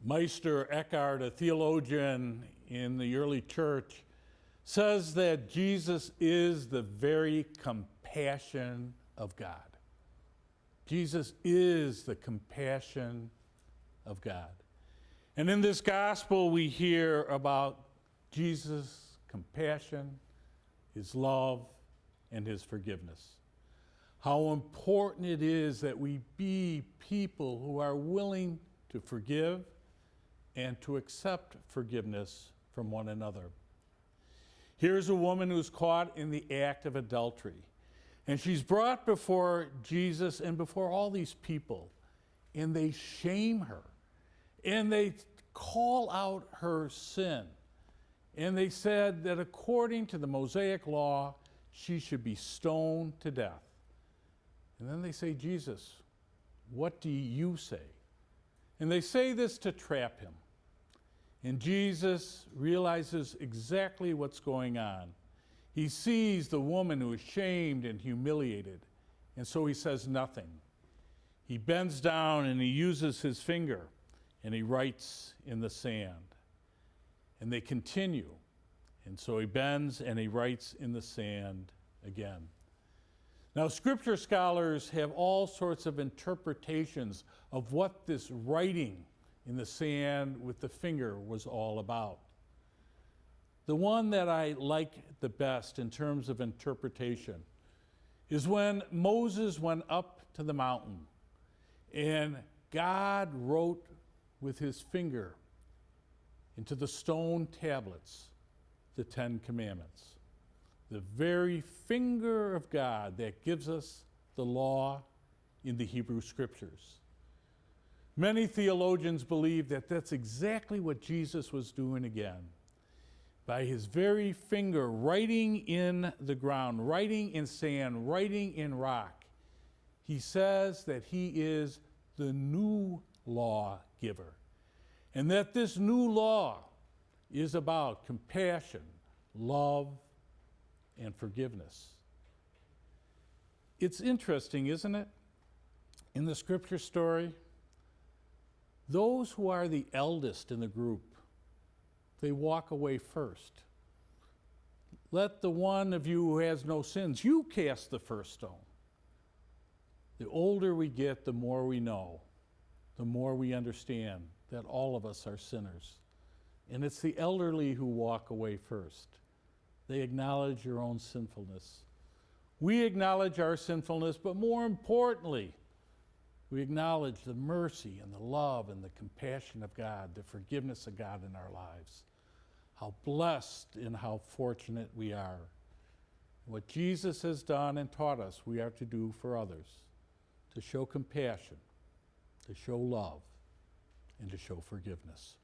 Meister Eckhart, a theologian in the early church, says that Jesus is the very compassion of God. Jesus is the compassion of God. And in this gospel, we hear about Jesus' compassion, his love, and his forgiveness. How important it is that we be people who are willing to forgive and to accept forgiveness from one another. Here's a woman who's caught in the act of adultery, and she's brought before Jesus and before all these people, and they shame her, and they call out her sin, and they said that according to the Mosaic law, she should be stoned to death. And then they say, Jesus, what do you say? And they say this to trap him. And Jesus realizes exactly what's going on. He sees the woman who is shamed and humiliated, and so he says nothing. He bends down and he uses his finger and he writes in the sand. And they continue. And so he bends and he writes in the sand again. Now, scripture scholars have all sorts of interpretations of what this writing in the sand with the finger was all about. The one that I like the best in terms of interpretation is when Moses went up to the mountain and God wrote with his finger into the stone tablets the 10 Commandments. The very finger of God that gives us the law in the Hebrew Scriptures. Many theologians believe that that's exactly what Jesus was doing again. By his very finger, writing in the ground, writing in sand, writing in rock, he says that he is the new law giver. And that this new law is about compassion, love, and forgiveness. It's interesting, isn't it? In the scripture story, those who are the eldest in the group, they walk away first. Let the one of you who has no sins, you cast the first stone. The older we get, the more we know, the more we understand that all of us are sinners. And it's the elderly who walk away first. They acknowledge your own sinfulness. We acknowledge our sinfulness, but more importantly, we acknowledge the mercy and the love and the compassion of God, the forgiveness of God in our lives. How blessed and how fortunate we are. What Jesus has done and taught us, we are to do for others, to show compassion, to show love, and to show forgiveness.